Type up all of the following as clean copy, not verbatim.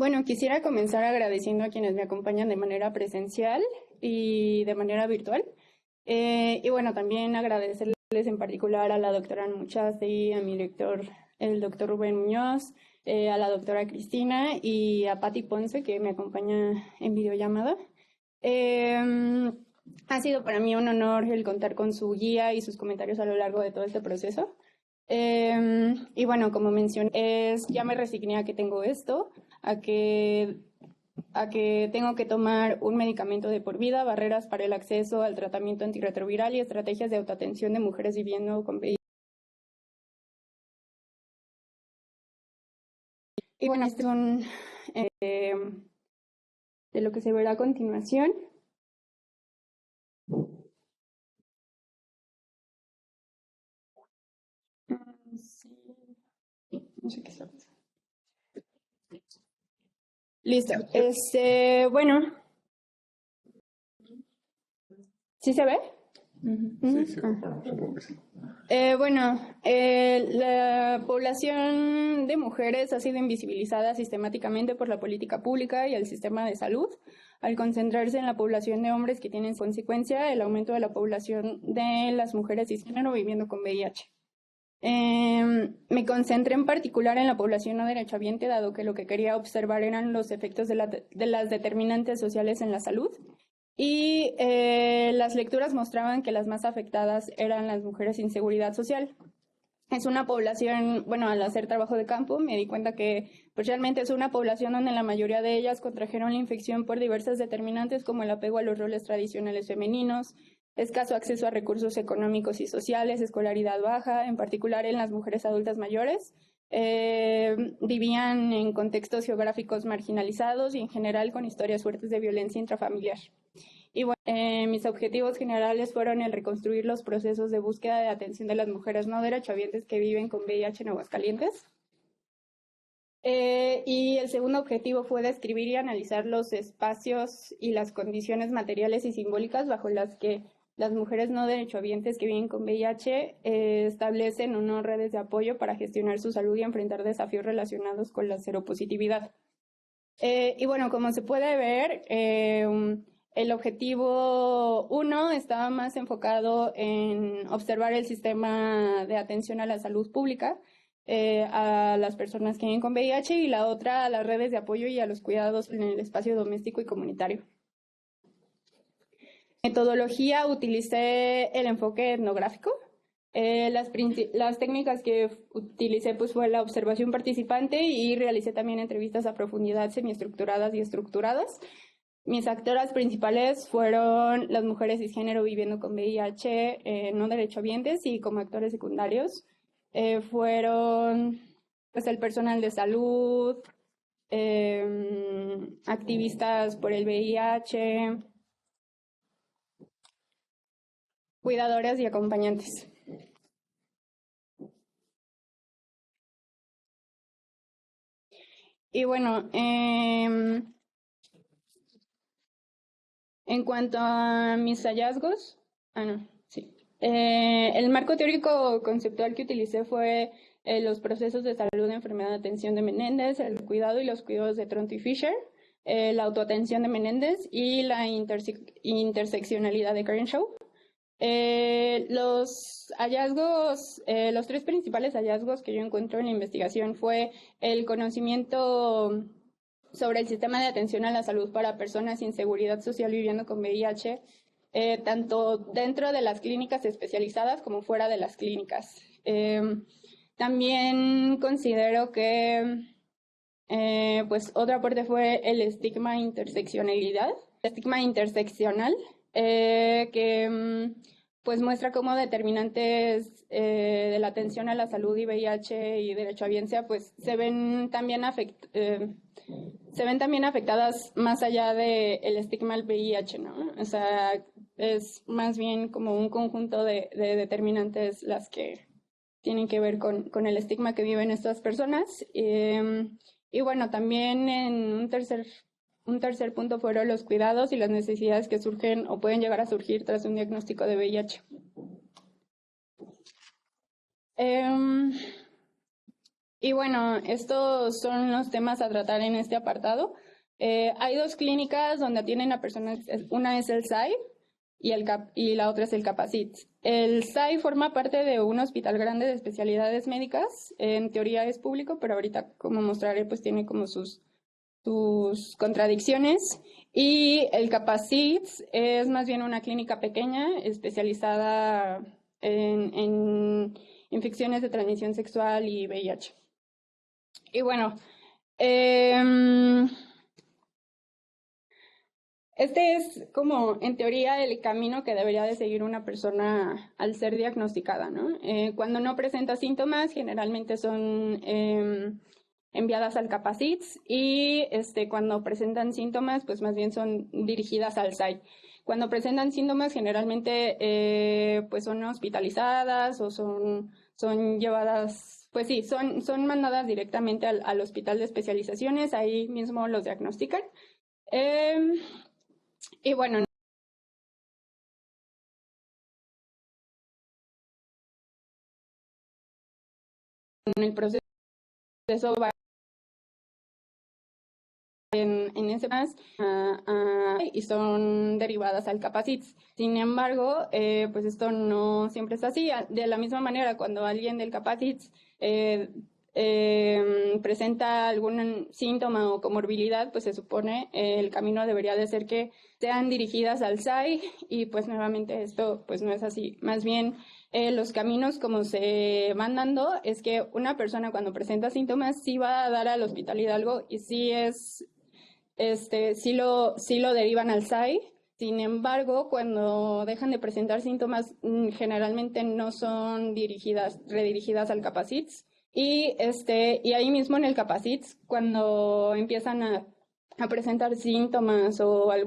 Bueno, quisiera comenzar agradeciendo a quienes me acompañan de manera presencial y de manera virtual. Y bueno, también agradecerles en particular a la doctora Muchasti, a mi lector, el doctor Rubén Muñoz, a la doctora Cristina y a Patti Ponce, que me acompaña en videollamada. Ha sido para mí un honor el contar con su guía y sus comentarios a lo largo de todo este proceso. Y bueno, como mencioné, ya me resigné a que tengo esto, a que, a que tengo que tomar un medicamento de por vida, barreras para el acceso al tratamiento antirretroviral y estrategias de autoatención de mujeres viviendo con VIH. Y bueno, estos son de lo que se verá a continuación. No sé qué está pasando. Listo. Bueno, ¿sí se ve? Sí, sí, bueno, supongo que sí. La población de mujeres ha sido invisibilizada sistemáticamente por la política pública y el sistema de salud, al concentrarse en la población de hombres que tienen consecuencia el aumento de la población de las mujeres cisgénero viviendo con VIH. Me concentré en particular en la población no derechohabiente, dado que lo que quería observar eran los efectos de las determinantes sociales en la salud. Y las lecturas mostraban que las más afectadas eran las mujeres sin seguridad social. Es una población, bueno, al hacer trabajo de campo me di cuenta que pues, realmente es una población donde la mayoría de ellas contrajeron la infección por diversas determinantes como el apego a los roles tradicionales femeninos, escaso acceso a recursos económicos y sociales, escolaridad baja, en particular en las mujeres adultas mayores. Vivían en contextos geográficos marginalizados y en general con historias fuertes de violencia intrafamiliar. Y bueno, mis objetivos generales fueron el reconstruir los procesos de búsqueda de atención de las mujeres no derechohabientes que viven con VIH en Aguascalientes. Y el segundo objetivo fue describir y analizar los espacios y las condiciones materiales y simbólicas bajo las que las mujeres no derechohabientes que viven con VIH establecen o no redes de apoyo para gestionar su salud y enfrentar desafíos relacionados con la seropositividad. Y bueno, como se puede ver, el objetivo 1 estaba más enfocado en observar el sistema de atención a la salud pública, a las personas que viven con VIH, y la otra a las redes de apoyo y a los cuidados en el espacio doméstico y comunitario. Metodología, utilicé el enfoque etnográfico. Las técnicas que utilicé pues fue la observación participante y realicé también entrevistas a profundidad semiestructuradas y estructuradas. Mis actoras principales fueron las mujeres cisgénero viviendo con VIH, no derechohabientes, y como actores secundarios fueron pues el personal de salud, activistas por el VIH, cuidadoras y acompañantes. Y bueno, en cuanto a mis hallazgos, el marco teórico conceptual que utilicé fue los procesos de salud, enfermedad, atención de Menéndez, el cuidado y los cuidados de Tronto y Fisher, la autoatención de Menéndez y la interseccionalidad de Crenshaw. Los hallazgos, los tres principales hallazgos que yo encuentro en la investigación fue el conocimiento sobre el sistema de atención a la salud para personas sin seguridad social viviendo con VIH, tanto dentro de las clínicas especializadas como fuera de las clínicas. También considero que pues otro aporte fue el estigma interseccionalidad, el estigma interseccional, que pues muestra cómo determinantes de la atención a la salud y VIH y derechohabiencia pues se ven también afectadas más allá del estigma al VIH, ¿no? O sea, es más bien como un conjunto de determinantes las que tienen que ver con el estigma que viven estas personas. Y bueno, también en un tercer punto fueron los cuidados y las necesidades que surgen o pueden llegar a surgir tras un diagnóstico de VIH. Y bueno, estos son los temas a tratar en este apartado. Hay dos clínicas donde atienden a personas, una es el SAI y la otra es el Capacit. El SAI forma parte de un hospital grande de especialidades médicas, en teoría es público, pero ahorita, como mostraré, pues tiene como sus contradicciones. Y el Capacit es más bien una clínica pequeña especializada en infecciones de transmisión sexual y VIH. Y bueno, este es como, en teoría, el camino que debería de seguir una persona al ser diagnosticada, ¿no? Cuando no presenta síntomas, generalmente son enviadas al Capacit y cuando presentan síntomas, pues más bien son dirigidas al SAI. Cuando presentan síntomas, generalmente pues son hospitalizadas o son llevadas, pues sí, son mandadas directamente al hospital de especializaciones, ahí mismo los diagnostican. Y bueno, en el proceso va en ese más y son derivadas al Capacit. Sin embargo, pues esto no siempre es así. De la misma manera, cuando alguien del Capacit presenta algún síntoma o comorbilidad, pues se supone el camino debería de ser que sean dirigidas al SAI y pues nuevamente esto pues no es así. Más bien los caminos como se van dando es que una persona cuando presenta síntomas sí va a dar al Hospital Hidalgo y sí es sí lo derivan al SAI. Sin embargo, cuando dejan de presentar síntomas, generalmente no son redirigidas al Capacit. Y ahí mismo en el Capacit, cuando empiezan a presentar síntomas o hay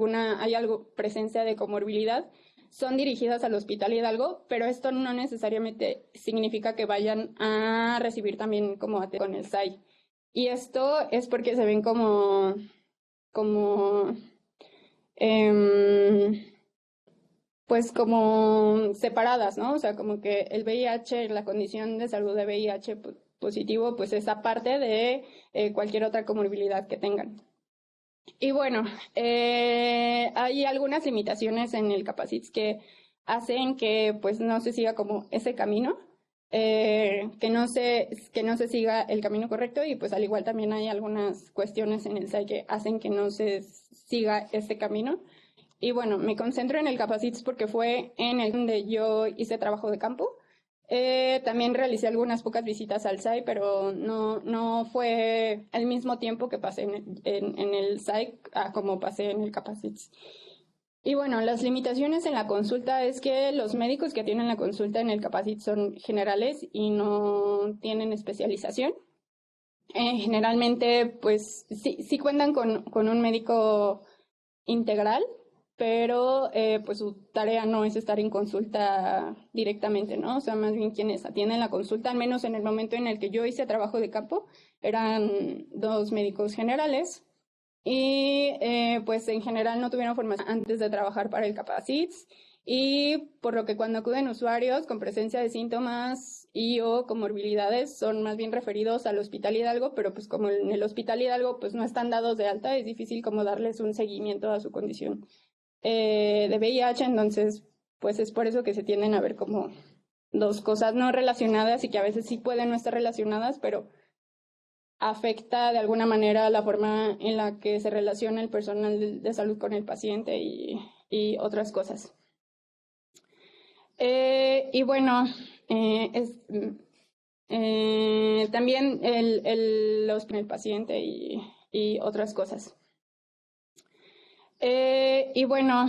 presencia de comorbilidad, son dirigidas al Hospital Hidalgo, pero esto no necesariamente significa que vayan a recibir también como con el SAI. Y esto es porque se ven como pues como separadas, ¿no? O sea, como que el VIH, la condición de salud de VIH positivo, pues es aparte de cualquier otra comorbilidad que tengan. Y bueno, hay algunas limitaciones en el Capacit que hacen que pues no se siga como ese camino. Que no se siga el camino correcto y pues al igual también hay algunas cuestiones en el SAI que hacen que no se siga este camino. Y bueno, me concentro en el Capacit porque fue en el donde yo hice trabajo de campo. También realicé algunas pocas visitas al SAI, pero no fue al mismo tiempo que pasé en el SAI como pasé en el Capacit. Y bueno, las limitaciones en la consulta es que los médicos que tienen la consulta en el Capacit son generales y no tienen especialización. Generalmente, pues sí cuentan con un médico integral, pero pues su tarea no es estar en consulta directamente, ¿no? O sea, más bien quienes atienden la consulta, al menos en el momento en el que yo hice trabajo de campo, eran 2 médicos generales. Y pues en general no tuvieron formación antes de trabajar para el Capacit y por lo que cuando acuden usuarios con presencia de síntomas y o comorbilidades son más bien referidos al Hospital Hidalgo, pero pues como en el Hospital Hidalgo pues no están dados de alta, es difícil como darles un seguimiento a su condición de VIH, entonces pues es por eso que se tienden a ver como dos cosas no relacionadas y que a veces sí pueden no estar relacionadas, pero afecta de alguna manera la forma en la que se relaciona el personal de salud con el paciente y otras cosas. Y bueno, también el paciente y otras cosas. Y bueno,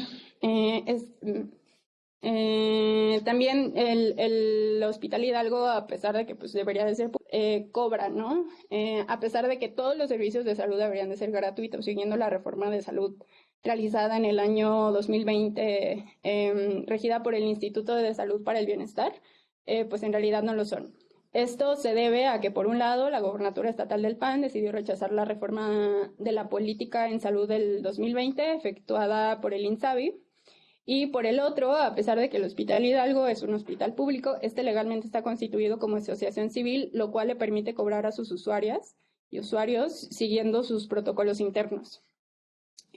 también el Hospital Hidalgo, a pesar de que pues debería de ser, cobra, ¿no? A pesar de que todos los servicios de salud deberían de ser gratuitos, siguiendo la reforma de salud realizada en el año 2020, regida por el Instituto de Salud para el Bienestar, pues en realidad no lo son. Esto se debe a que, por un lado, la Gobernatura Estatal del PAN decidió rechazar la reforma de la política en salud del 2020, efectuada por el INSABI, Y por el otro, a pesar de que el Hospital Hidalgo es un hospital público, este legalmente está constituido como asociación civil, lo cual le permite cobrar a sus usuarias y usuarios siguiendo sus protocolos internos.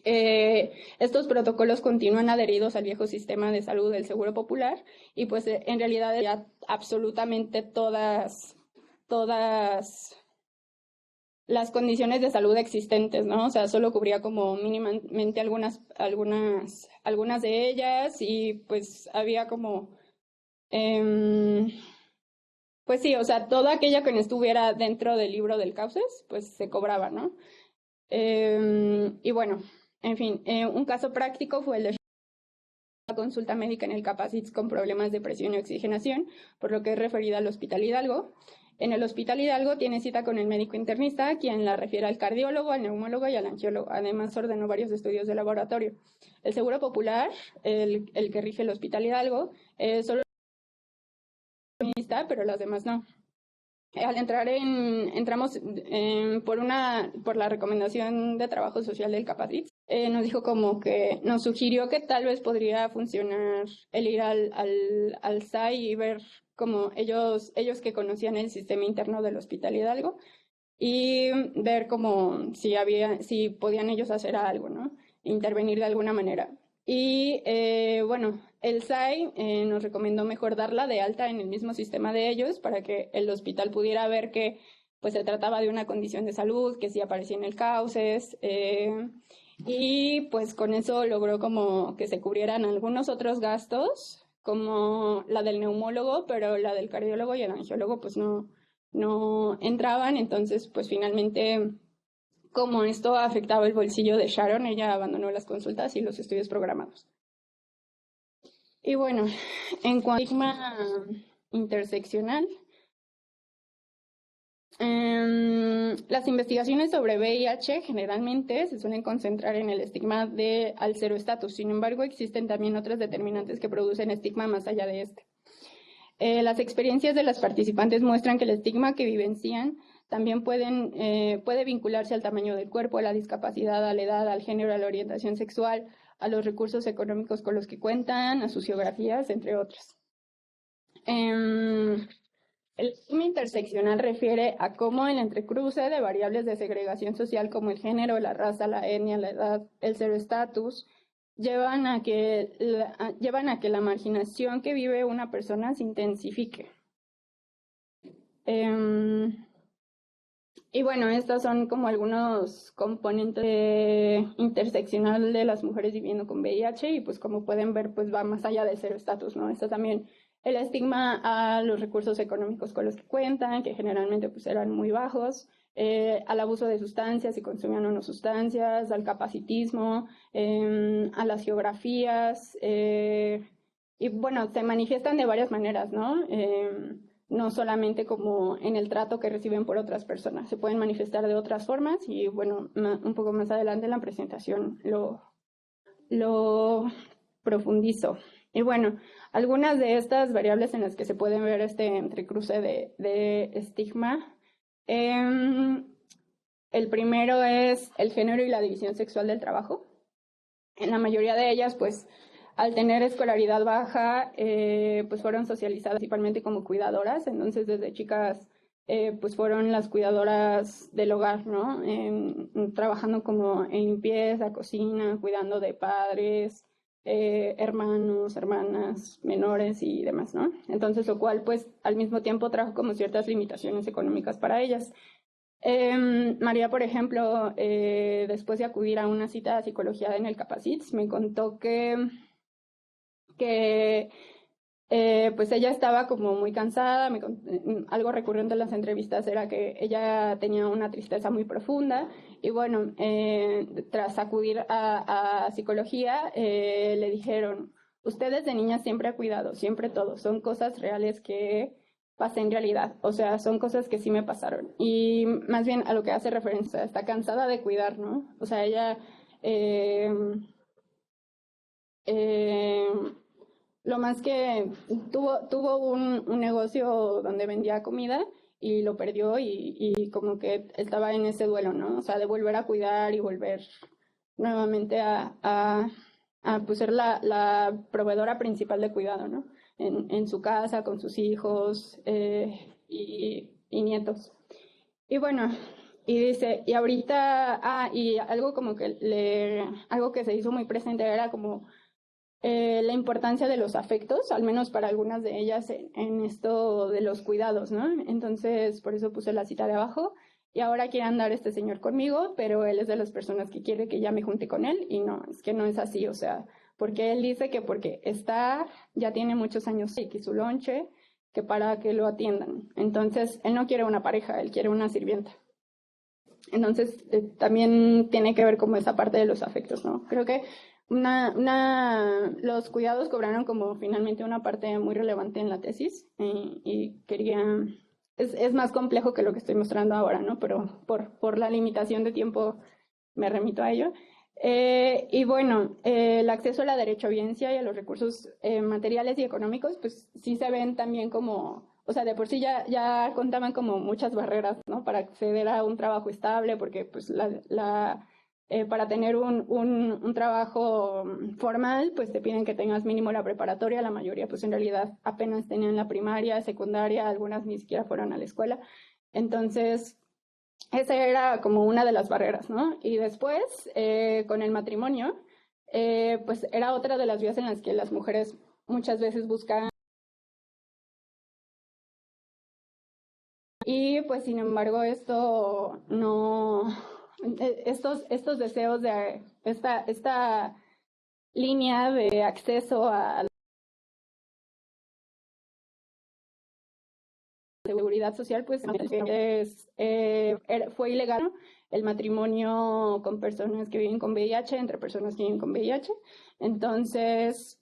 Estos protocolos continúan adheridos al viejo sistema de salud del Seguro Popular y pues en realidad ya absolutamente todas las condiciones de salud existentes, ¿no? O sea, solo cubría como mínimamente algunas de ellas y pues había como, pues sí, o sea, toda aquella que no estuviera dentro del libro del CAUSES, pues se cobraba, ¿no? Y bueno, en fin, un caso práctico fue el de la consulta médica en el Capacits con problemas de presión y oxigenación, por lo que es referida al Hospital Hidalgo. En el Hospital Hidalgo tiene cita con el médico internista, quien la refiere al cardiólogo, al neumólogo y al angiólogo. Además, ordenó varios estudios de laboratorio. El Seguro Popular, el que rige el Hospital Hidalgo, solo pero las demás no. Al entramos por la recomendación de trabajo social del Capacits, nos dijo como que nos sugirió que tal vez podría funcionar el ir al SAI y ver como ellos que conocían el sistema interno del Hospital Hidalgo y ver como si podían ellos hacer algo, ¿no? Intervenir de alguna manera. Y bueno, el SAI nos recomendó mejor darla de alta en el mismo sistema de ellos para que el hospital pudiera ver que pues se trataba de una condición de salud, que sí aparecía en el CAUSES, y pues con eso logró como que se cubrieran algunos otros gastos, como la del neumólogo, pero la del cardiólogo y el angiólogo pues no entraban, entonces pues finalmente, como esto afectaba el bolsillo de Sharon, ella abandonó las consultas y los estudios programados. Y bueno, en cuanto al estigma interseccional, las investigaciones sobre VIH generalmente se suelen concentrar en el estigma al cero estatus. Sin embargo, existen también otras determinantes que producen estigma más allá de este. Las experiencias de las participantes muestran que el estigma que vivencian también puede vincularse al tamaño del cuerpo, a la discapacidad, a la edad, al género, a la orientación sexual, a los recursos económicos con los que cuentan, a sus geografías, entre otros. El estigma interseccional refiere a cómo el entrecruce de variables de segregación social como el género, la raza, la etnia, la edad, el cero estatus, llevan a que la marginación que vive una persona se intensifique. Y bueno, estos son como algunos componentes interseccional de las mujeres viviendo con VIH y pues como pueden ver pues va más allá del cero estatus, ¿no? Está también el estigma a los recursos económicos con los que cuentan, que generalmente pues eran muy bajos, al abuso de sustancias, si consumían o no sustancias, al capacitismo, a las geografías, y bueno, se manifiestan de varias maneras, ¿no? No solamente como en el trato que reciben por otras personas, se pueden manifestar de otras formas y bueno, un poco más adelante en la presentación lo profundizo. Y bueno, algunas de estas variables en las que se pueden ver este entrecruce de estigma. El primero es el género y la división sexual del trabajo. En la mayoría de ellas, pues, al tener escolaridad baja, pues fueron socializadas principalmente como cuidadoras, entonces desde chicas pues fueron las cuidadoras del hogar, ¿no? Trabajando como en limpieza, cocina, cuidando de padres, hermanos, hermanas, menores y demás, ¿no? Entonces lo cual pues al mismo tiempo trajo como ciertas limitaciones económicas para ellas. María, por ejemplo, después de acudir a una cita de psicología en el Capacits, me contó que pues ella estaba como muy cansada, algo recurrente en las entrevistas era que ella tenía una tristeza muy profunda y bueno, tras acudir a psicología le dijeron, ustedes de niña siempre ha cuidado, siempre todo, son cosas reales que pasé en realidad, o sea, son cosas que sí me pasaron y más bien a lo que hace referencia, está cansada de cuidar, ¿no? O sea, ella lo más que tuvo un negocio donde vendía comida y lo perdió y como que estaba en ese duelo, ¿no? O sea, de volver a cuidar y volver nuevamente a a pues, ser la proveedora principal de cuidado, ¿no? En su casa, con sus hijos y nietos. Y bueno, y dice, y ahorita, y algo como que algo que se hizo muy presente era como la importancia de los afectos, al menos para algunas de ellas en esto de los cuidados, ¿no? Entonces, por eso puse la cita de abajo. Y ahora quiere andar este señor conmigo, pero él es de las personas que quiere que ya me junte con él, y no, es que no es así, o sea, porque él dice que porque ya tiene muchos años y que su lonche, que para que lo atiendan. Entonces, él no quiere una pareja, él quiere una sirvienta. Entonces, también tiene que ver como esa parte de los afectos, ¿no? Creo que los cuidados cobraron como finalmente una parte muy relevante en la tesis, y es más complejo que lo que estoy mostrando ahora, ¿no? Pero por la limitación de tiempo me remito a ello. Y bueno, el acceso a la derechohabiencia y a los recursos materiales y económicos, pues sí se ven también como, o sea, de por sí ya contaban como muchas barreras, ¿no? Para acceder a un trabajo estable, porque pues para tener un trabajo formal, pues te piden que tengas mínimo la preparatoria. La mayoría, pues en realidad apenas tenían la primaria, secundaria, algunas ni siquiera fueron a la escuela. Entonces, esa era como una de las barreras, ¿no? Y después, con el matrimonio, pues era otra de las vías en las que las mujeres muchas veces buscan. Y pues sin embargo esto no, estos deseos de esta línea de acceso a la seguridad social, pues fue ilegal, ¿no? El matrimonio con personas que viven con VIH, entre personas que viven con VIH. Entonces,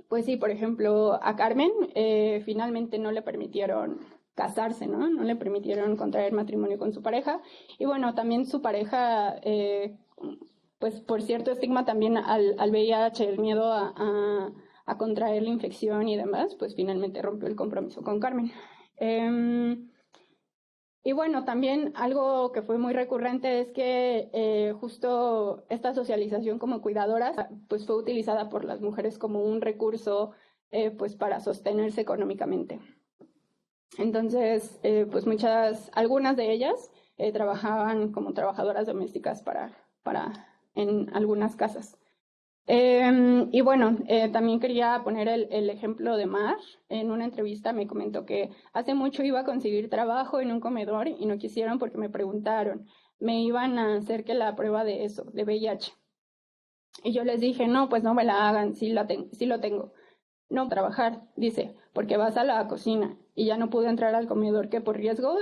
pues sí, por ejemplo, a Carmen finalmente no le permitieron casarse, ¿no? No le permitieron contraer matrimonio con su pareja. Y bueno, también su pareja, pues por cierto estigma también al VIH, el miedo a contraer la infección y demás, pues finalmente rompió el compromiso con Carmen. Y bueno, también algo que fue muy recurrente es que justo esta socialización como cuidadoras pues fue utilizada por las mujeres como un recurso pues para sostenerse económicamente. Entonces, pues algunas de ellas trabajaban como trabajadoras domésticas en algunas casas. Y bueno, también quería poner el ejemplo de Mar. En una entrevista me comentó que hace mucho iba a conseguir trabajo en un comedor y no quisieron porque me preguntaron, me iban a hacer que la prueba de eso, de VIH. Y yo les dije, no, pues no me la hagan, sí lo tengo. No, trabajar, dice, porque vas a la cocina y ya no pude entrar al comedor, que por riesgo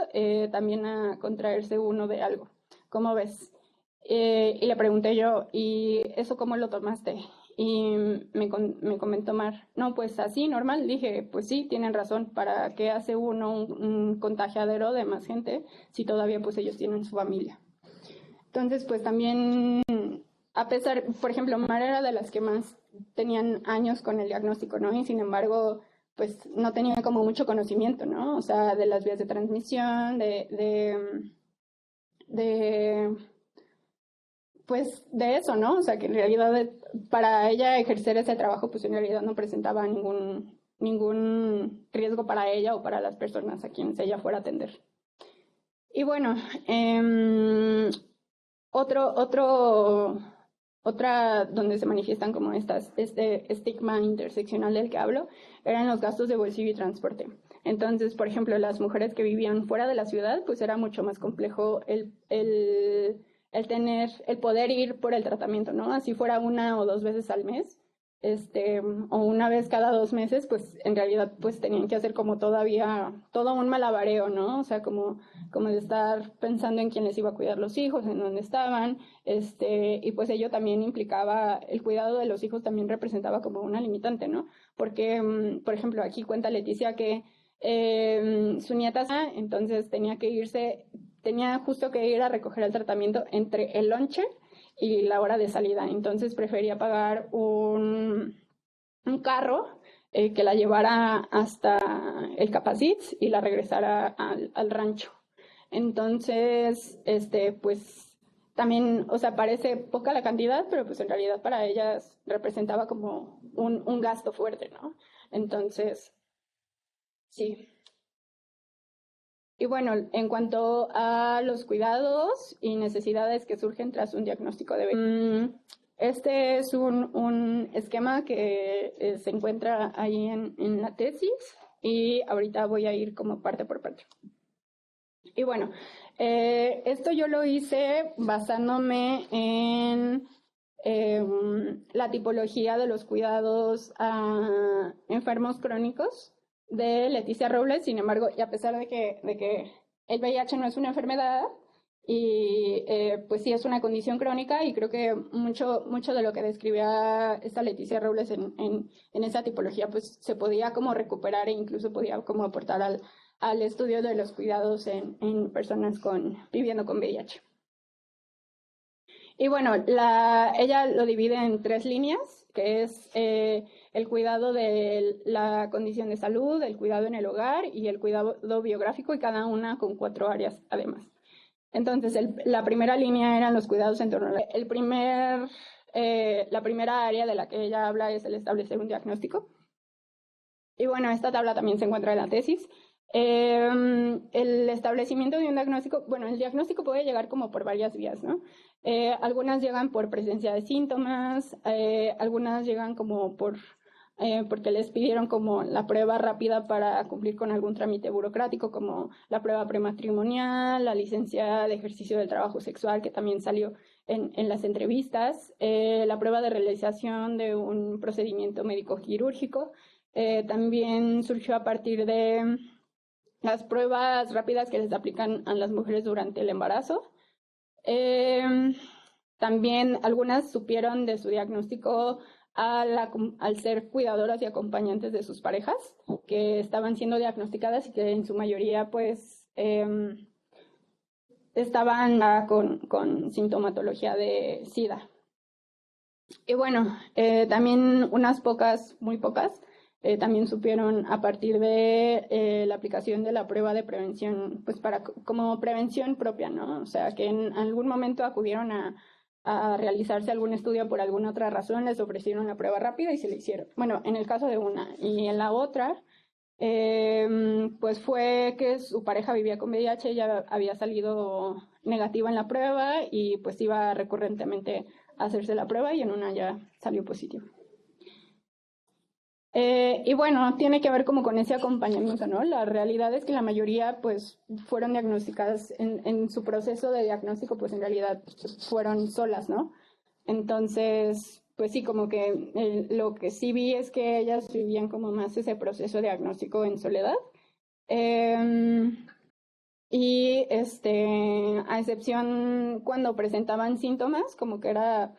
también a contraerse uno de algo. ¿Cómo ves? Y le pregunté yo, ¿y eso cómo lo tomaste? Y me comentó Mar, no, pues así, normal. Dije, pues sí, tienen razón, ¿para qué hace uno un contagiadero de más gente si todavía pues ellos tienen su familia? Entonces, pues también, a pesar, por ejemplo, Mar era de las que más tenían años con el diagnóstico, ¿no? Y sin embargo, pues no tenía como mucho conocimiento, ¿no? O sea, de las vías de transmisión, pues de eso, ¿no? O sea, que en realidad para ella ejercer ese trabajo, pues en realidad no presentaba ningún riesgo para ella o para las personas a quienes ella fuera a atender. Y bueno, otra donde se manifiestan como este estigma interseccional del que hablo, eran los gastos de bolsillo y transporte. Entonces, por ejemplo, las mujeres que vivían fuera de la ciudad, pues era mucho más complejo el poder ir por el tratamiento, ¿no? Así fuera 1 o 2 veces al mes, o una vez cada 2 meses, pues en realidad pues tenían que hacer como todo un malabareo, ¿no? O sea, como de estar pensando en quién les iba a cuidar los hijos, en dónde estaban, y pues ello también implicaba, el cuidado de los hijos también representaba como una limitante, ¿no? Porque, por ejemplo, aquí cuenta Leticia que su nieta, entonces tenía justo que ir a recoger el tratamiento entre el lonche y la hora de salida. Entonces prefería pagar un carro que la llevara hasta el Capacitz y la regresara al rancho. Entonces, pues también, o sea, parece poca la cantidad, pero pues en realidad para ellas representaba como un gasto fuerte, ¿no? Entonces, sí. Y bueno, en cuanto a los cuidados y necesidades que surgen tras un diagnóstico de VIH, este es un esquema que se encuentra ahí en la tesis y ahorita voy a ir como parte por parte. Y bueno, esto yo lo hice basándome en la tipología de los cuidados a enfermos crónicos de Leticia Robles. Sin embargo, y a pesar de que el VIH no es una enfermedad, y pues sí es una condición crónica, y creo que mucho de lo que describía esta Leticia Robles en esa tipología pues se podía como recuperar e incluso podía como aportar al estudio de los cuidados en personas viviendo con VIH. Y bueno, ella lo divide en 3 líneas, que es el cuidado de la condición de salud, el cuidado en el hogar y el cuidado biográfico, y cada una con 4 áreas además. Entonces, la primera línea eran los cuidados en torno a la primera área de la que ella habla es el establecer un diagnóstico. Y bueno, esta tabla también se encuentra en la tesis. El establecimiento de un diagnóstico, bueno, el diagnóstico puede llegar como por varias vías, ¿no? Algunas llegan por presencia de síntomas, algunas llegan como porque les pidieron como la prueba rápida para cumplir con algún trámite burocrático, como la prueba prematrimonial, la licencia de ejercicio del trabajo sexual, que también salió en las entrevistas, la prueba de realización de un procedimiento médico-quirúrgico. También surgió a partir de las pruebas rápidas que les aplican a las mujeres durante el embarazo. También algunas supieron de su diagnóstico al ser cuidadoras y acompañantes de sus parejas que estaban siendo diagnosticadas y que en su mayoría pues estaban con sintomatología de SIDA. Y bueno, también unas pocas, muy pocas, también supieron a partir de la aplicación de la prueba de prevención, pues como prevención propia, ¿no? O sea, que en algún momento acudieron a realizarse algún estudio por alguna otra razón, les ofrecieron la prueba rápida y se le hicieron. Bueno, en el caso de una. Y en la otra, pues fue que su pareja vivía con VIH, ella había salido negativa en la prueba y pues iba recurrentemente a hacerse la prueba y en una ya salió positivo. Y bueno, tiene que ver como con ese acompañamiento, ¿no? La realidad es que la mayoría pues fueron diagnosticadas en su proceso de diagnóstico, pues en realidad fueron solas, ¿no? Entonces, pues sí, como que lo que sí vi es que ellas vivían como más ese proceso diagnóstico en soledad. Y a excepción cuando presentaban síntomas, como que era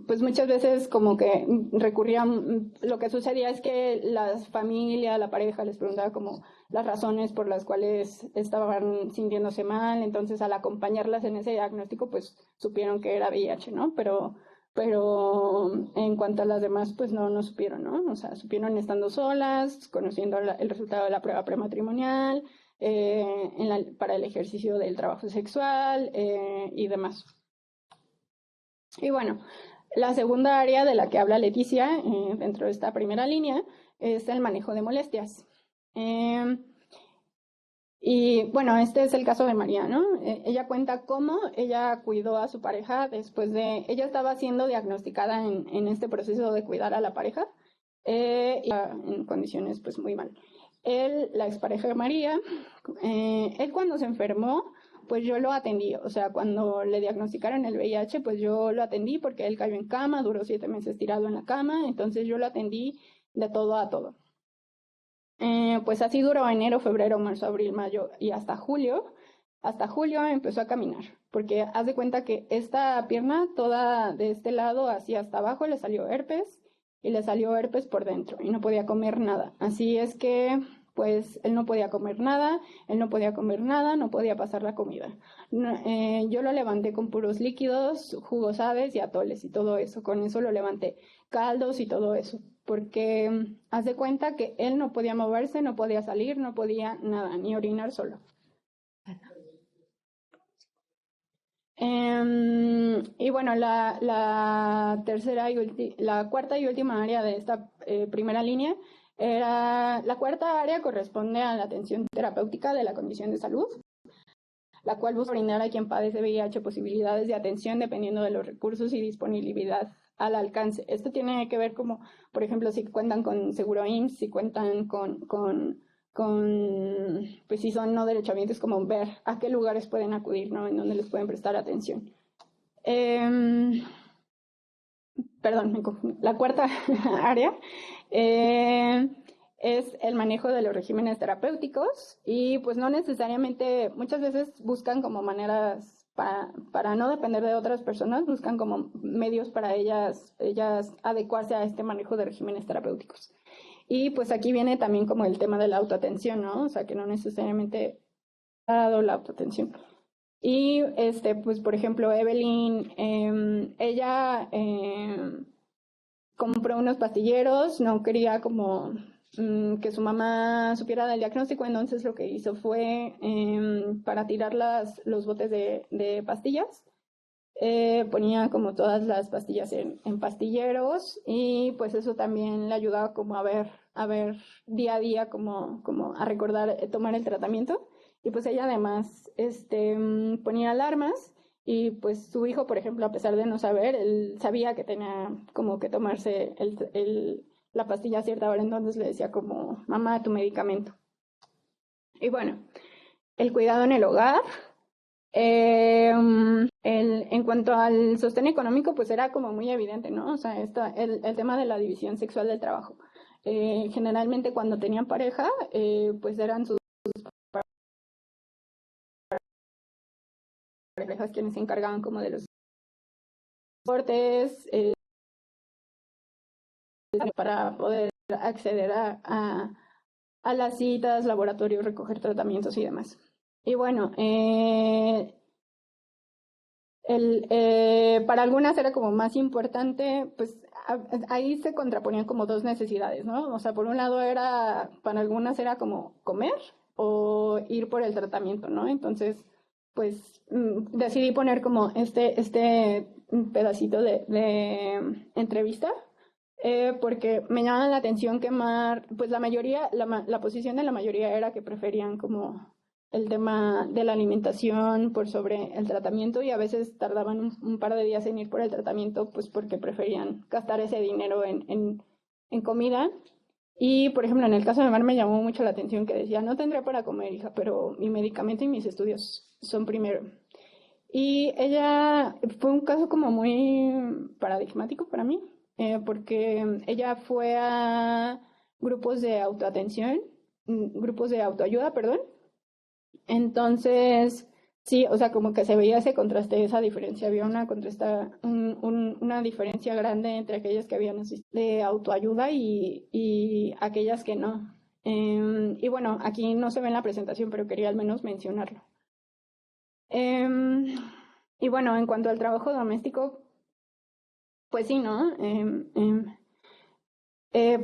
pues muchas veces como que recurrían, lo que sucedía es que la familia, la pareja les preguntaba como las razones por las cuales estaban sintiéndose mal, entonces al acompañarlas en ese diagnóstico pues supieron que era VIH, ¿no? Pero en cuanto a las demás pues no supieron, ¿no? O sea, supieron estando solas, conociendo el resultado de la prueba prematrimonial, para el ejercicio del trabajo sexual y demás. Y bueno, la segunda área de la que habla Leticia dentro de esta primera línea es el manejo de molestias. Y bueno, este es el caso de María, ¿no? Ella cuenta cómo ella cuidó a su pareja después de... Ella estaba siendo diagnosticada en este proceso de cuidar a la pareja y en condiciones pues muy mal. La expareja de María, él cuando se enfermó, pues yo lo atendí, o sea, cuando le diagnosticaron el VIH, pues yo lo atendí porque él cayó en cama, duró 7 meses tirado en la cama, entonces yo lo atendí de todo a todo. Pues así duró enero, febrero, marzo, abril, mayo y hasta julio. Hasta julio empezó a caminar, porque haz de cuenta que esta pierna toda de este lado hacia hasta abajo le salió herpes y le salió herpes por dentro y no podía comer nada. Así es que pues él no podía comer nada, no podía pasar la comida. Yo lo levanté con puros líquidos, jugos aves y atoles y todo eso. Con eso lo levanté, caldos y todo eso. Porque haz de cuenta que él no podía moverse, no podía salir, no podía nada, ni orinar solo. Y bueno, la cuarta y última área de esta primera línea la cuarta área corresponde a la atención terapéutica de la condición de salud, la cual busca brindar a quien padece VIH posibilidades de atención dependiendo de los recursos y disponibilidad al alcance. Esto tiene que ver como, por ejemplo, si cuentan con seguro IMSS, si cuentan pues si son no derechohabientes, como ver a qué lugares pueden acudir, ¿no? En dónde les pueden prestar atención. Perdón, me confundí. La cuarta área es el manejo de los regímenes terapéuticos y pues no necesariamente, muchas veces buscan como maneras para no depender de otras personas, buscan como medios para ellas adecuarse a este manejo de regímenes terapéuticos. Y pues aquí viene también como el tema de la autoatención, ¿no? O sea, que no necesariamente ha dado la autoatención. Y pues por ejemplo, Evelyn, ella compró unos pastilleros, no quería como que su mamá supiera del diagnóstico, entonces lo que hizo fue para tirar los botes de pastillas, ponía como todas las pastillas en pastilleros y pues eso también le ayudaba como a ver día a día como a recordar tomar el tratamiento. Y pues ella además ponía alarmas y pues su hijo, por ejemplo, a pesar de no saber, él sabía que tenía como que tomarse la pastilla a cierta hora, entonces le decía como, mamá, tu medicamento. Y bueno, el cuidado en el hogar. En cuanto al sostén económico, pues era como muy evidente, ¿no? O sea, el tema de la división sexual del trabajo. Generalmente cuando tenían pareja, pues eran sus parejas quienes se encargaban como de los transportes, para poder acceder a las citas, laboratorios, recoger tratamientos y demás. Y bueno, para algunas era como más importante, pues ahí se contraponían como dos necesidades, ¿no? O sea, por un lado para algunas era como comer o ir por el tratamiento, ¿no? Entonces, pues decidí poner como este pedacito de entrevista, porque me llama la atención que pues la posición de la mayoría era que preferían como el tema de la alimentación por sobre el tratamiento y a veces tardaban un par de días en ir por el tratamiento pues porque preferían gastar ese dinero en comida. Y por ejemplo en el caso de Mar me llamó mucho la atención que decía, no tendré para comer, hija, pero mi medicamento y mis estudios son primero. Y ella fue un caso como muy paradigmático para mí, porque ella fue a grupos de autoatención, grupos de autoayuda, perdón. Entonces, sí, o sea, como que se veía ese contraste, esa diferencia, había una diferencia grande entre aquellas que habían asistido de autoayuda y aquellas que no. Y bueno, aquí no se ve en la presentación, pero quería al menos mencionarlo. Y bueno, en cuanto al trabajo doméstico, pues sí, ¿no?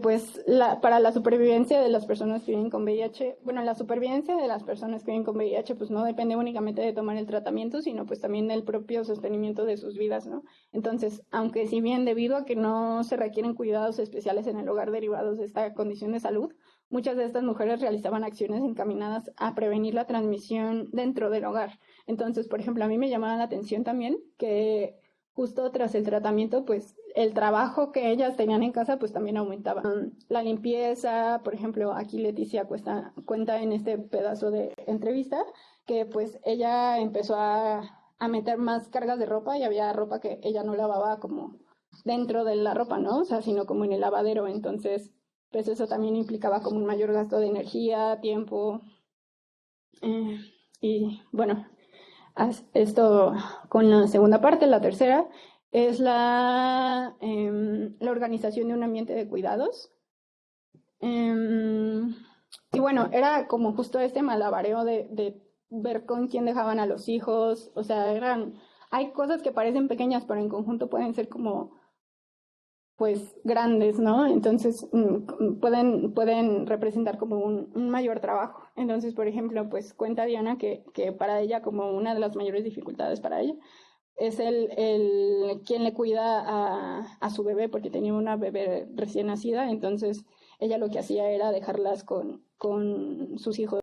Pues para la supervivencia de las personas que viven con VIH, bueno, la supervivencia de las personas que viven con VIH pues no depende únicamente de tomar el tratamiento, sino pues también del propio sostenimiento de sus vidas, ¿no? Entonces, aunque si bien debido a que no se requieren cuidados especiales en el hogar derivados de esta condición de salud, muchas de estas mujeres realizaban acciones encaminadas a prevenir la transmisión dentro del hogar. Entonces, por ejemplo, a mí me llamaba la atención también que justo tras el tratamiento, pues el trabajo que ellas tenían en casa, pues también aumentaba. La limpieza, por ejemplo, aquí Leticia cuenta en este pedazo de entrevista que pues ella empezó a meter más cargas de ropa y había ropa que ella no lavaba como dentro de la ropa, ¿no? O sea, sino como en el lavadero. Entonces, pues eso también implicaba como un mayor gasto de energía, tiempo. Y bueno, esto con la segunda parte, la tercera, es la organización de un ambiente de cuidados. Y bueno, era como justo este malabareo de ver con quién dejaban a los hijos, o sea, hay cosas que parecen pequeñas, pero en conjunto pueden ser como pues grandes, ¿no? Entonces pueden representar como un mayor trabajo. Entonces, por ejemplo, pues cuenta Diana que para ella como una de las mayores dificultades para ella es el quien le cuida a su bebé, porque tenía una bebé recién nacida, entonces ella lo que hacía era dejarlas con sus hijos.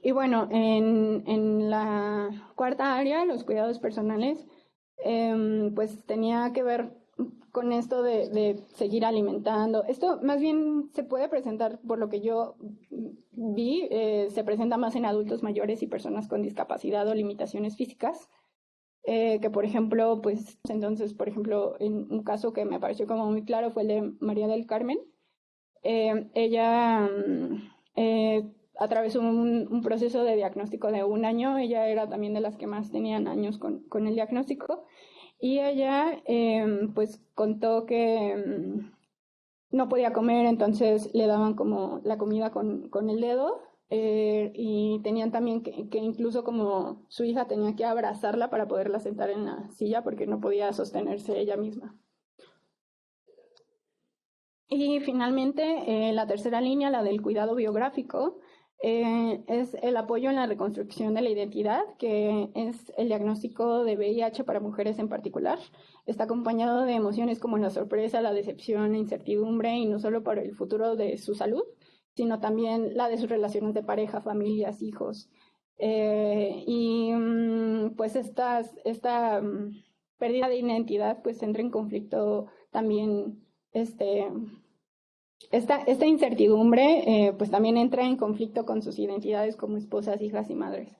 Y bueno, en la cuarta área, los cuidados personales, pues tenía que ver con esto de seguir alimentando. Esto más bien se puede presentar, por lo que yo vi, se presenta más en adultos mayores y personas con discapacidad o limitaciones físicas. Que por ejemplo, pues entonces, por ejemplo, en un caso que me pareció como muy claro fue el de María del Carmen. Ella atravesó un proceso de diagnóstico de 1 año. Ella era también de las que más tenían años con el diagnóstico, y ella pues contó que no podía comer, entonces le daban como la comida con el dedo, y tenían también que incluso como su hija tenía que abrazarla para poderla sentar en la silla porque no podía sostenerse ella misma. Y finalmente, la tercera línea, la del cuidado biográfico, es el apoyo en la reconstrucción de la identidad, que es el diagnóstico de VIH para mujeres en particular. Está acompañado de emociones como la sorpresa, la decepción, la incertidumbre, y no solo por el futuro de su salud, sino también la de sus relaciones de pareja, familias, hijos. Pues esta pérdida de identidad pues entra en conflicto también esta incertidumbre pues también entra en conflicto con sus identidades como esposas, hijas y madres.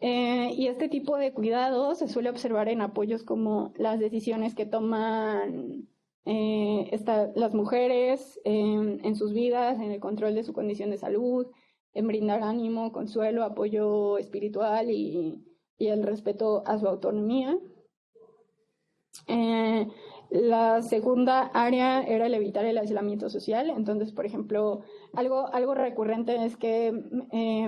Y este tipo de cuidados se suele observar en apoyos como las decisiones que toman las mujeres en sus vidas, en el control de su condición de salud, en brindar ánimo, consuelo, apoyo espiritual y el respeto a su autonomía. La segunda área era el evitar el aislamiento social. Entonces, por ejemplo, algo recurrente es que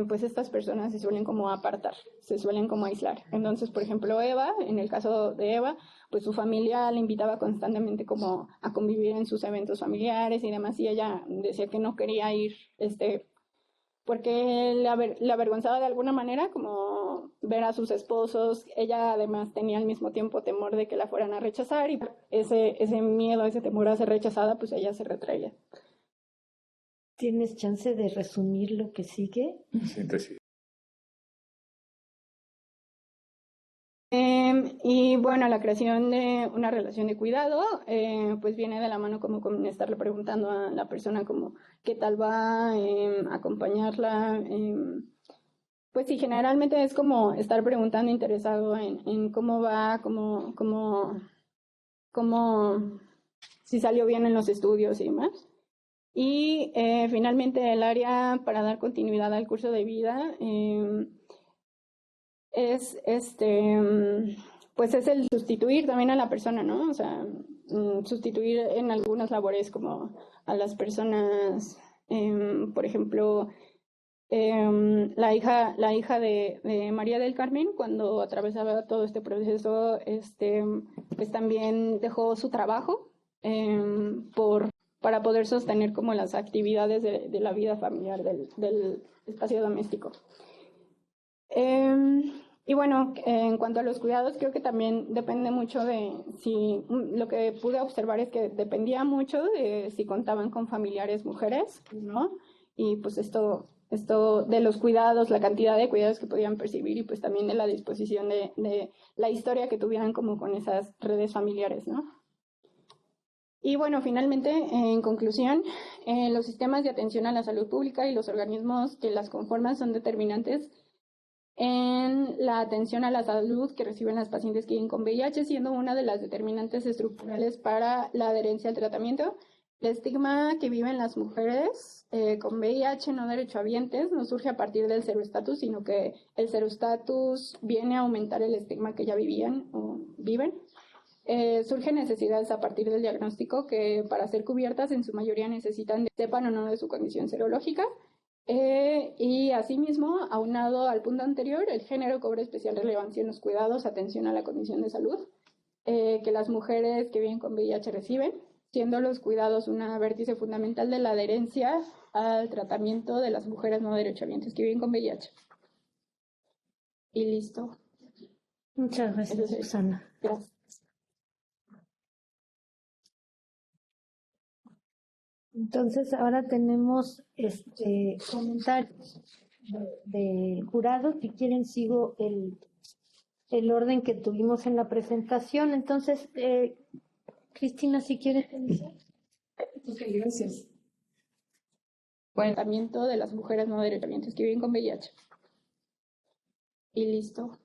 pues estas personas se suelen como apartar, se suelen como aislar. Entonces, por ejemplo, Eva, en el caso de Eva, pues su familia le invitaba constantemente como a convivir en sus eventos familiares y demás, y ella decía que no quería ir, porque le avergonzaba de alguna manera como ver a sus esposos. Ella además tenía al mismo tiempo temor de que la fueran a rechazar, y ese miedo, ese temor a ser rechazada, pues ella se retraía. ¿Tienes chance de resumir lo que sigue? Síntesis. Y bueno, la creación de una relación de cuidado, pues viene de la mano como con estarle preguntando a la persona como qué tal va, acompañarla. Pues sí, generalmente es como estar preguntando interesado en cómo va, si salió bien en los estudios y demás. Y finalmente el área para dar continuidad al curso de vida es pues es el sustituir también a la persona, ¿no? O sea, sustituir en algunas labores como a las personas, por ejemplo, la hija de María del Carmen, cuando atravesaba todo este proceso, pues también dejó su trabajo para poder sostener como las actividades de la vida familiar, del espacio doméstico. Y bueno, en cuanto a los cuidados, creo que también depende mucho de si, lo que pude observar es que dependía mucho de si contaban con familiares mujeres, ¿no? Y pues esto de los cuidados, la cantidad de cuidados que podían percibir, y pues también de la disposición de la historia que tuvieran como con esas redes familiares, ¿no? Y bueno, finalmente, en conclusión, los sistemas de atención a la salud pública y los organismos que las conforman son determinantes en la atención a la salud que reciben las pacientes que viven con VIH, siendo una de las determinantes estructurales para la adherencia al tratamiento. El estigma que viven las mujeres con VIH no derechohabientes no surge a partir del seroestatus, sino que el seroestatus viene a aumentar el estigma que ya vivían o viven. Surgen necesidades a partir del diagnóstico que, para ser cubiertas, en su mayoría necesitan de sepan o no de su condición serológica. Y asimismo, aunado al punto anterior, el género cobra especial relevancia en los cuidados, atención a la condición de salud que las mujeres que viven con VIH reciben, siendo los cuidados una vértice fundamental de la adherencia al tratamiento de las mujeres no derechohabientes que viven con VIH. Y listo. Muchas gracias, Susana. Gracias. Entonces, ahora tenemos comentarios de jurado. Si quieren, sigo el orden que tuvimos en la presentación. Entonces, Cristina, si quieres iniciar. Ok, gracias. Bueno, tratamiento de las mujeres no derechohabientes que viven con VIH. Y listo.